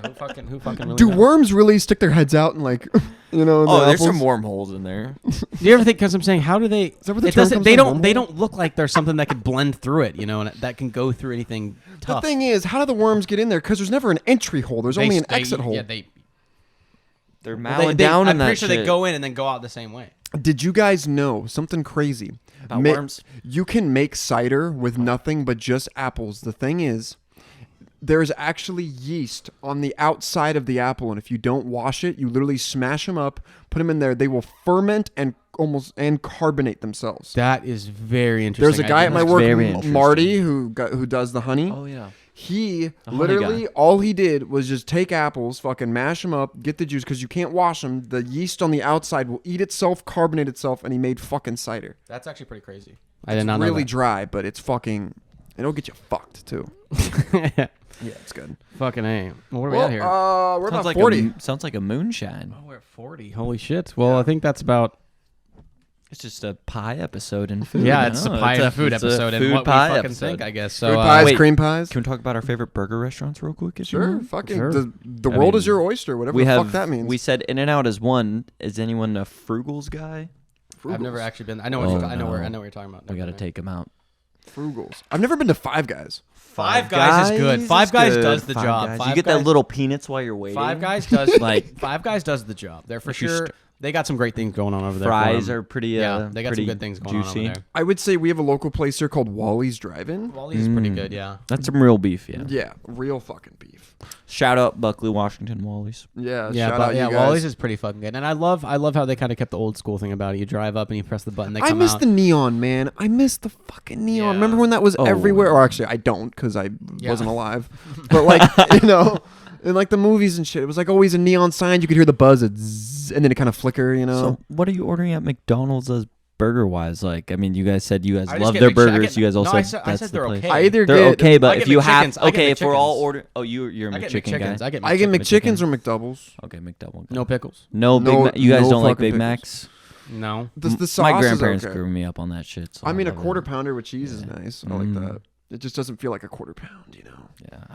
who fucking really Do knows? worms really stick their heads out and like, in Oh, the there's some apples? wormholes in there. Do you ever think? Because I'm saying, how do they? that where the It term doesn't. comes They from, don't. They wormhole? don't look like there's something that could blend through it. And that can go through anything The tough. thing is, how do the worms get in there? Because there's never an entry hole. There's only an exit hole. Yeah, they. They're They, mowing down I'm in that pretty sure shit. they go in and then go out the same way. Did you guys know something crazy? About worms? You can make cider with nothing but just apples. The thing is, there's actually yeast on the outside of the apple, and if you don't wash it, you literally smash them up, put them in there. They will ferment and carbonate themselves. That is very interesting. There's a guy at my That's work, very interesting. Marty, who does the honey. Oh, yeah. He honey literally, guy. all he did was just take apples, fucking mash them up, get the juice, because you can't wash them. The yeast on the outside will eat itself, carbonate itself, and he made fucking cider. That's actually pretty crazy. I did It's not know really that. dry, but it's fucking, it'll get you fucked, too. Yeah, it's good. Fucking A. Well, what are we at here? We're Sounds about like 40. Sounds like a moonshine. Oh, we're at 40. Holy shit. Well, I think that's about It's just a pie episode and food. Yeah, it's a pie and food it's a episode, and food what we pie fucking episode. think, I guess. So, Food pies, wait. cream pies. Can we talk about our favorite burger restaurants real quick? If you Sure, want? fucking Sure. the I world mean, is your oyster, whatever We the have. fuck that means. We said In-N-Out is one. Is anyone a Frugals guy? I've never Frugals. actually been. I know. Oh, I know no. what you're talking about. We got to take them out. Frugals. I've never been to Five Guys. Five Guys is good. Five Guys does the job. Guys. Five You get Guys- that little peanuts while you're waiting. Five Guys does Like- Five Guys does the job. They're for If you sure. They got some great things going on over there. for Fries them. are pretty. Yeah, they got some pretty good things going juicy. on over there. I would say we have a local place here called Wally's Drive-In. Wally's is pretty good. Yeah. That's some real beef. Yeah. Yeah, real fucking beef. Shout out Buckley, Washington, Wally's. Yeah, Yeah, shout but out yeah, you guys. Wally's is pretty fucking good, and I love how they kind of kept the old school thing about it. You drive up and you press the button, they come I miss out. the neon, man. I miss the fucking neon. Yeah. Remember when that was Oh. everywhere? Or actually, I don't because I Yeah. wasn't alive. But like, in like the movies and shit, it was like always a neon sign. You could hear the buzz, and then it kind of flicker. So, what are you ordering at McDonald's as burger wise? Like, I mean, you guys said you guys I just love get their McChicken- I burgers. get- You guys all no, said I that's said the they're place. okay. I either They're get okay, but I if get you have McChickens. I get if we're all McChickens. ordering, you're a I get McChicken guy. McChickens. I get McChickens or McDoubles. Okay, McDouble. No pickles. No Big No- Mac. You guys no don't like fucking Big pickles. Macs. No. The sauce My grandparents is okay. grew me up on that shit. So I mean, a love it. quarter pounder with cheese is nice. I like Mm. that. It just doesn't feel like a quarter pound, you know.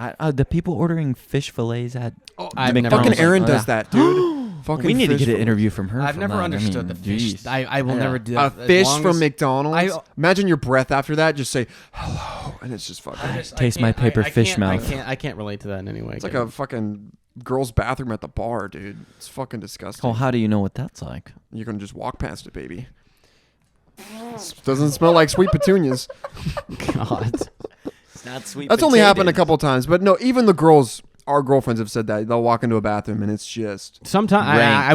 Yeah, the people ordering fish fillets at I've McDonald's. never Fucking like- Aaron Oh, does yeah. that, dude. Fucking We need to fish get an from- interview from her. I've from never that. understood I mean, the fish. geez. I will Yeah. never do A that. As fish long from as- McDonald's. I- Imagine your breath after that. Just say hello, and it's just fucking. Taste my paper fish can't- mouth. I can't relate to that in any way. It's like a fucking girl's bathroom at the bar, dude. It's fucking disgusting. Oh, how do you know what that's like? You can just walk past it, baby. Doesn't smell like sweet petunias. God. It's not sweet. That's only happened a couple times, but no, even the girls, our girlfriends have said that they'll walk into a bathroom and it's just Sometimes Rank.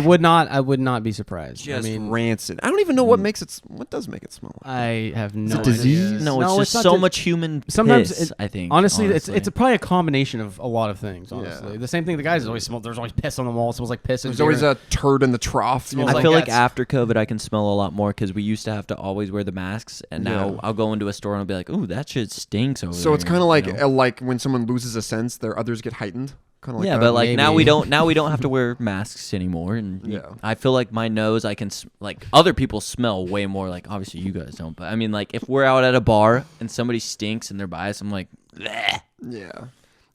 I would not be surprised. just I mean, rancid. I don't even know what makes it. What does make it smell like? I have no it disease? idea. No, it's just not so di- much human. Sometimes piss, it- I think. Honestly, it's probably a combination of a lot of things. Honestly, Yeah. the same thing. The guys always smell. There's always piss on the wall. It smells like piss. There's always a turd in the trough. You Smells know? I like feel like that's- after COVID, I can smell a lot more because we used to have to always wear the masks, and now Yeah. I'll go into a store and I'll be like, "Ooh, that shit stinks over there." So it's kind of like you know? like when someone loses a sense, their others get heightened. Kind of like yeah, that. but like now we Maybe. don't have to wear masks anymore, and Yeah. I feel like my nose, I can like other people smell way more. Like obviously you guys don't, but I mean like if we're out at a bar and somebody stinks and they're by us, I'm like, bleh. Yeah,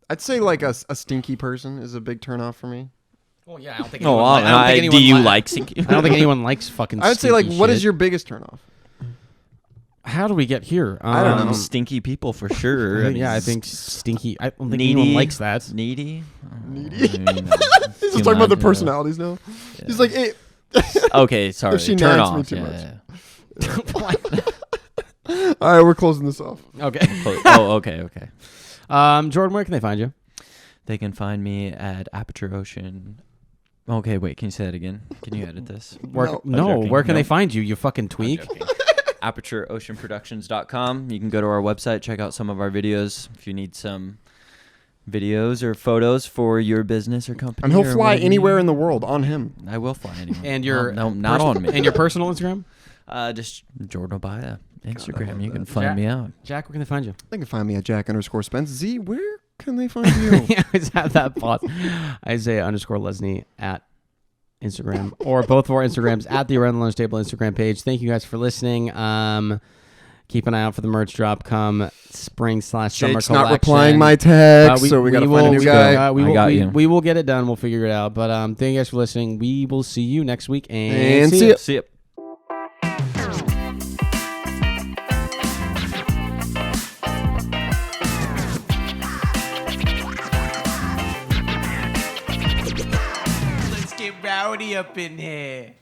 I'd say like a stinky person is a big turnoff for me. Well, yeah, I don't think. Oh, anyone, I don't think anyone do you li- like stinky? I don't think anyone likes fucking. I'd say like, stinky what is shit. your biggest turnoff? How do we get here? I don't know. Stinky people for sure. I mean, I think stinky. I don't think needy, anyone likes that. Needy. Needy. He's He's just talking about the personalities now. He's like, hey, Okay, sorry. If she Turn nags off. me too Yeah, much. yeah. all right, we're closing this off. Okay. Oh, okay. Jordan, where can they find you? They can find me at Aperture Ocean. Okay, wait. Can you say that again? Can you edit this? Where, No. no, joking. where can they No. find you? You fucking tweak. ApertureOceanProductions.com. You can go to our website, check out some of our videos if you need some videos or photos for your business or company. And he'll or fly whatever you anywhere need. in the world on him. I will fly anywhere. And your no, not on me. And your personal Instagram? Just Jordan Obaya Instagram. love You can that. find me out. Jack, where can they find you? They can find me at Jack_Spence. Z, where can they find you? Yeah, I always have that pause. Isaiah_Lesney at Instagram, or both of our Instagrams at the Around the Lunch Table Instagram page. Thank you guys for listening. Keep an eye out for the merch drop come spring/summer Jake's collection. not replying my text, so we gotta find a new guy. We will get it done. We'll figure it out. But thank you guys for listening. We will see you next week. And see see ya. ya. See ya. Let's get rowdy up in here.